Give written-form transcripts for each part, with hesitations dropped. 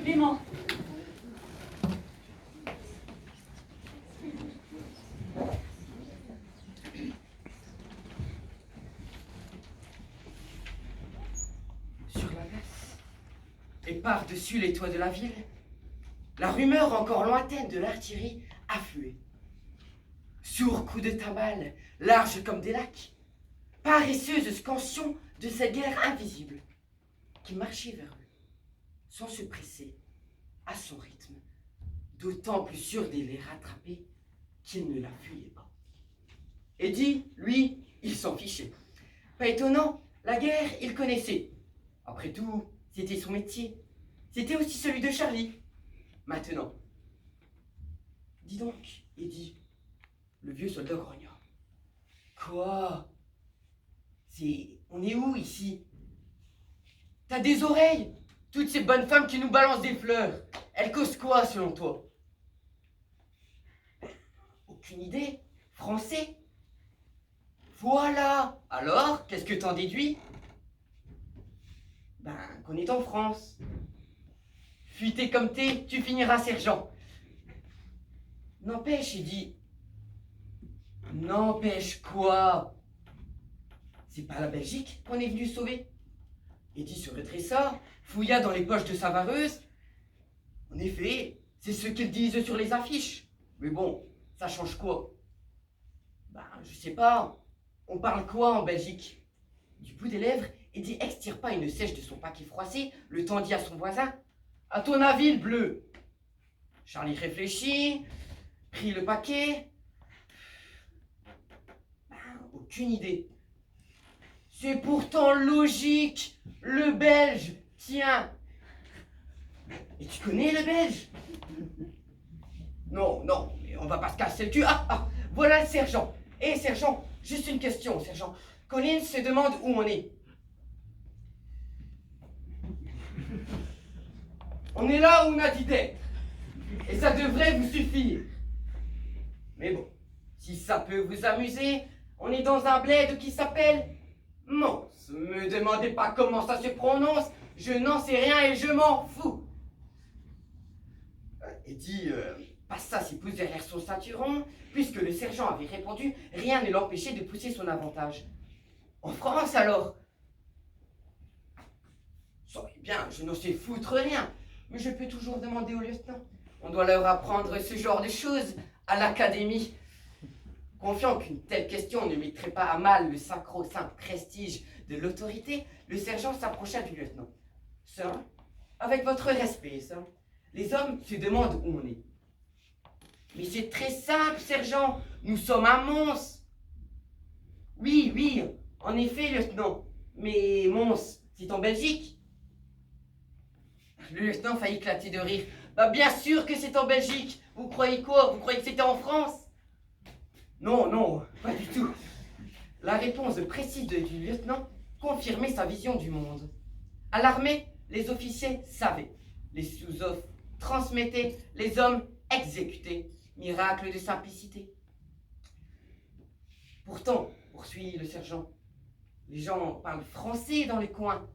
Clément. Sur la place, et par-dessus les toits de la ville, la rumeur encore lointaine de l'artillerie affluait. Sourds coups de timbales, larges comme des lacs, paresseuse scansion de cette guerre invisible qui marchait vers eux, sans se presser, à son rythme, d'autant plus sûr de les rattraper qu'ils ne la fuyaient pas. Eddie, lui, il s'en fichait. Pas étonnant, la guerre, il connaissait. Après tout, c'était son métier. C'était aussi celui de Charlie. Maintenant, dis donc, Eddie, le vieux soldat grognant. Quoi? On est où ici? T'as des oreilles? Toutes ces bonnes femmes qui nous balancent des fleurs, elles causent quoi selon toi? Aucune idée. Français? Voilà. Alors, qu'est-ce que t'en déduis? Ben, qu'on est en France. Fuité comme t'es, tu finiras sergent. N'empêche, il dit. N'empêche quoi? C'est pas la Belgique qu'on est venu sauver? Eddie se redressa, fouilla dans les poches de sa vareuse. En effet, c'est ce qu'ils disent sur les affiches. Mais bon, ça change quoi? Ben, je sais pas. On parle quoi en Belgique? Du bout des lèvres, Eddie extirpa une sèche de son paquet froissé, le tendit à son voisin. À ton avis, le bleu? Charlie réfléchit, prit le paquet. Ben, aucune idée. C'est pourtant logique, le belge, tiens. Et tu connais le belge? Non, non, mais on va pas se casser le cul. Voilà le sergent. Eh, sergent, juste une question, sergent. Collins se demande où on est. On est là où on a dit d'être. Et ça devrait vous suffire. Mais bon, si ça peut vous amuser, on est dans un bled qui s'appelle Mons. Me demandez pas comment ça se prononce, je n'en sais rien et je m'en fous. Eddie passa ses pouces derrière son ceinturon, puisque le sergent avait répondu, rien ne l'empêchait de pousser son avantage. En France alors? Soyez bien, je n'en sais foutre rien, mais je peux toujours demander au lieutenant. On doit leur apprendre ce genre de choses à l'académie. Confiant qu'une telle question ne mettrait pas à mal le sacro-saint prestige de l'autorité, le sergent s'approcha du lieutenant. Sir, avec votre respect, sir, les hommes se demandent où on est. Mais c'est très simple, sergent, nous sommes à Mons. Oui, oui, en effet, lieutenant, mais Mons, c'est en Belgique. Le lieutenant faillit éclater de rire. Bah bien sûr que c'est en Belgique. Vous croyez quoi? Vous croyez que c'était en France? Non, non, pas du tout. La réponse précise du lieutenant confirmait sa vision du monde. À l'armée, les officiers savaient, les sous-ofs transmettaient, les hommes exécutaient. Miracle de simplicité. Pourtant, poursuit le sergent, les gens parlent français dans les coins.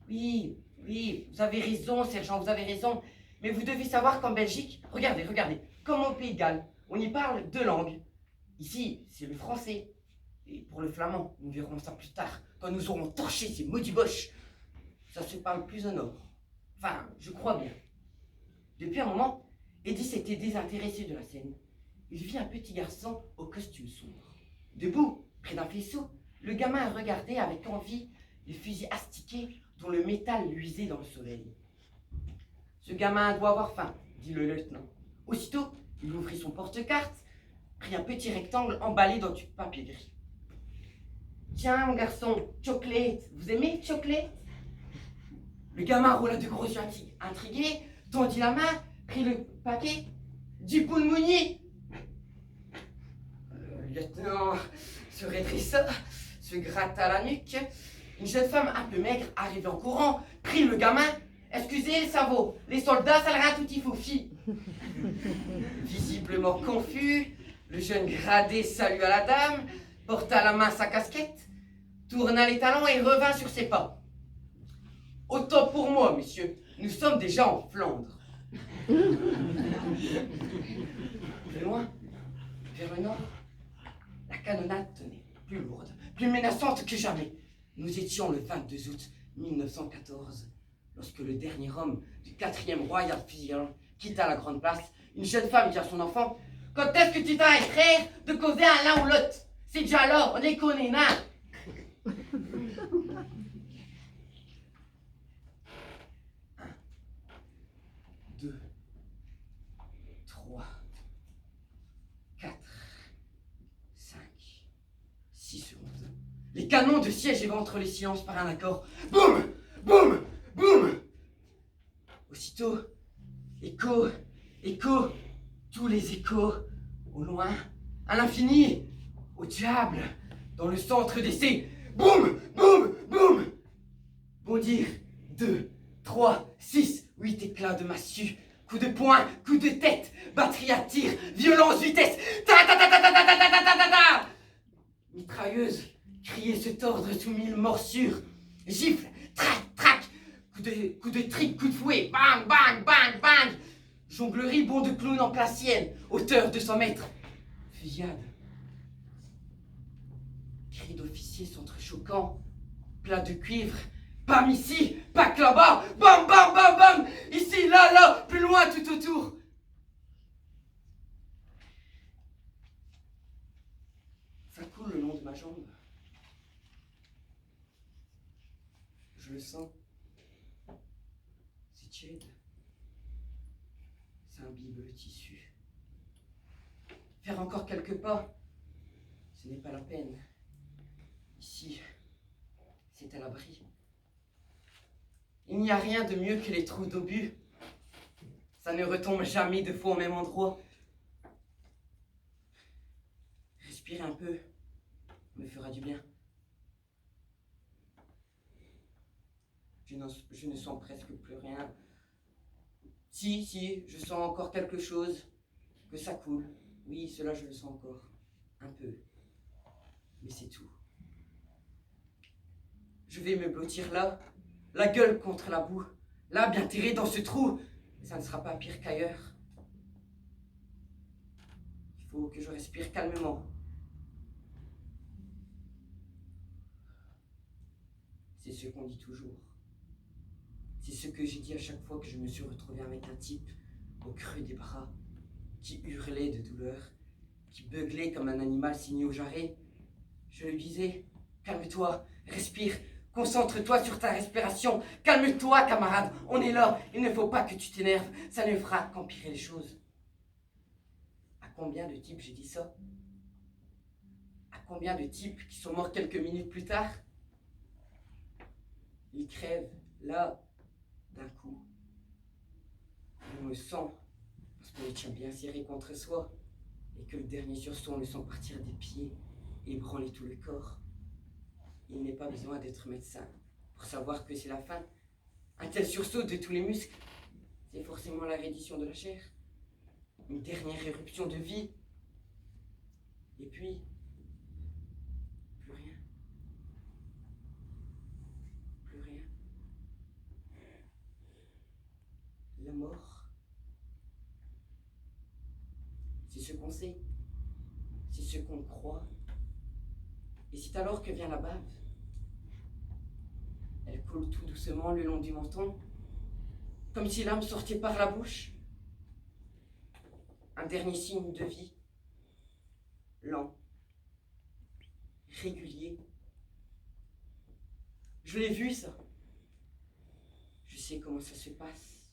Oui, oui, vous avez raison, sergent, vous avez raison. Mais vous devez savoir qu'en Belgique, regardez, comme au Pays de Galles, on y parle deux langues. Ici, c'est le français. Et pour le flamand, nous verrons ça plus tard, quand nous aurons torché ces maudits boches. Ça se parle plus au nord. Enfin, je crois bien. Depuis un moment, Eddie s'était désintéressé de la scène. Il vit un petit garçon au costume sombre. Debout, près d'un faisceau, le gamin regardait avec envie les fusils astiqués dont le métal luisait dans le soleil. Ce gamin doit avoir faim, dit le lieutenant. Aussitôt, il ouvrit son porte-cartes, prit un petit rectangle emballé dans du papier gris. Tiens, mon garçon, chocolate, vous aimez chocolate? Le gamin roula de gros yeux intrigués, tendit la main, prit le paquet. Du poulmouni! Le lieutenant se redressa, se gratta la nuque. Une jeune femme un peu maigre arrivait en courant, prit le gamin. Excusez le cerveau, les soldats, ça leur a tout y foufi. Visiblement confus, le jeune gradé salua la dame, porta à la main sa casquette, tourna les talons et revint sur ses pas. Autant pour moi, messieurs, Nous sommes déjà en Flandre. Plus loin, vers le nord, la canonnade tenait, plus lourde, plus menaçante que jamais. Nous étions le 22 août 1914, lorsque le dernier homme du 4e Royal Fusilier quitta la grande place, une jeune femme dit à son enfant: quand est-ce que tu t'arrêterais de causer à l'un ou l'autre? C'est déjà là, on est qu'on est nain. 2, 3, 4, 5, 6 secondes. Les canons de siège éventrent les silences par un accord. Boum! Boum! Boum! Aussitôt, écho, écho, tous les échos, au loin, à l'infini, au diable, dans le centre d'essai. Boum! Boum! Boum! Bondir, 2, 3, 6, 8 éclats de massue, coups de poing, coups de tête, batterie à tir, violence, vitesse, ta ta ta ta ta ta ta ta ta ta ta. Mitrailleuse, crier se tordre sous 1000 morsures, gifle, trac, trac, coup de trick, coup de fouet, bang, bang, bang, bang, jonglerie, bond de clown en placienne, hauteur 200 mètres, fusillade, cris d'officiers s'entrechoquant, plat de cuivre, bam ici, pack là-bas, bam, bam, bam, bam, ici, là, là, plus loin, tout autour. Ça coule le long de ma jambe. Je le sens. C'est tiède. Ça imbibe le tissu. Faire encore quelques pas, ce n'est pas la peine. Ici, c'est à l'abri. Il n'y a rien de mieux que les trous d'obus. Ça ne retombe jamais 2 fois au même endroit. Respirer un peu me fera du bien. Je ne sens presque plus rien. Si, je sens encore quelque chose, que ça coule. Oui, cela je le sens encore. Un peu. Mais c'est tout. Je vais me blottir là, la gueule contre la boue. Là, bien terré dans ce trou. Ça ne sera pas pire qu'ailleurs. Il faut que je respire calmement. C'est ce qu'on dit toujours. C'est ce que j'ai dit à chaque fois que je me suis retrouvé avec un type au creux des bras, qui hurlait de douleur, qui beuglait comme un animal signé au jarret. Je lui disais: calme-toi, respire, concentre-toi sur ta respiration, calme-toi camarade, on est là, il ne faut pas que tu t'énerves, ça ne fera qu'empirer les choses. À combien de types j'ai dit ça? À combien de types qui sont morts quelques minutes plus tard? Ils crèvent, là, d'un coup. On me sent, parce qu'on les tient bien serrés contre soi, et que le dernier sursaut, on le sent partir des pieds, ébranler tout le corps. Il n'est pas besoin d'être médecin pour savoir que c'est la fin. Un tel sursaut de tous les muscles, c'est forcément la reddition de la chair. Une dernière éruption de vie. Et puis, plus rien. Plus rien. La mort, c'est ce qu'on sait. C'est ce qu'on croit. Et c'est alors que vient la bave. Elle coule tout doucement le long du menton, comme si l'âme sortait par la bouche. Un dernier signe de vie, lent, régulier. Je l'ai vu, ça. Je sais comment ça se passe.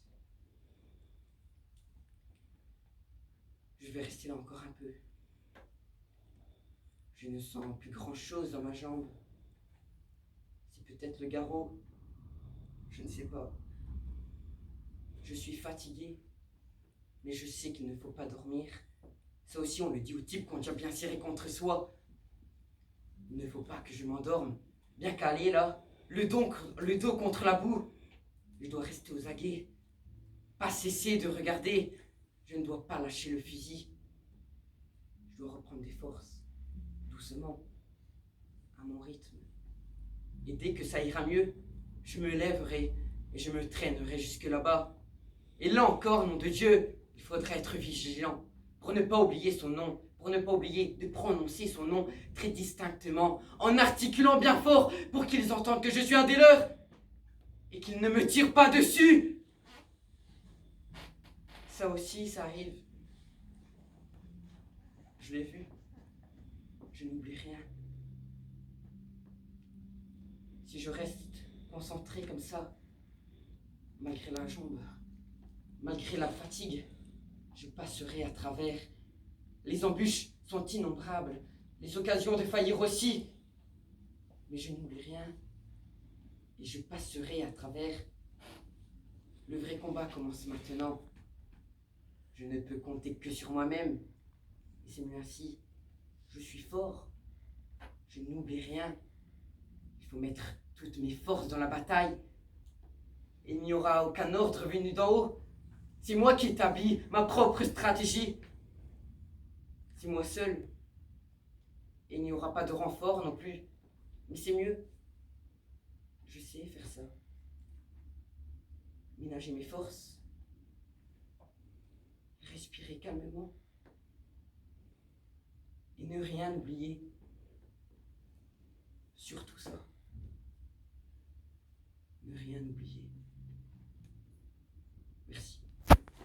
Je vais rester là encore un peu. Je ne sens plus grand-chose dans ma jambe. C'est peut-être le garrot. Je ne sais pas. Je suis fatigué. Mais je sais qu'il ne faut pas dormir. Ça aussi, on le dit aux types qu'on tient bien serré contre soi. Il ne faut pas que je m'endorme. Bien calé, là. Le dos contre la boue. Je dois rester aux aguets. Pas cesser de regarder. Je ne dois pas lâcher le fusil. Je dois reprendre des forces. Doucement. À mon rythme. Et dès que ça ira mieux, je me lèverai et je me traînerai jusque là-bas. Et là encore, nom de Dieu, il faudra être vigilant pour ne pas oublier son nom, pour ne pas oublier de prononcer son nom très distinctement, en articulant bien fort pour qu'ils entendent que je suis un des leurs et qu'ils ne me tirent pas dessus. Ça aussi, ça arrive. Je l'ai vu. Je n'oublie rien. Si je reste concentré comme ça, malgré la jambe, malgré la fatigue, je passerai à travers. Les embûches sont innombrables, les occasions de faillir aussi. Mais je n'oublie rien et je passerai à travers. Le vrai combat commence maintenant. Je ne peux compter que sur moi-même. Et c'est mieux ainsi. Je suis fort. Je n'oublie rien. Il faut mettre toutes mes forces dans la bataille. Et il n'y aura aucun ordre venu d'en haut. C'est moi qui établis ma propre stratégie. C'est moi seul. Et il n'y aura pas de renfort non plus. Mais c'est mieux. Je sais faire ça. Ménager mes forces. Respirer calmement. Et ne rien oublier. Surtout ça. Ne rien oublier.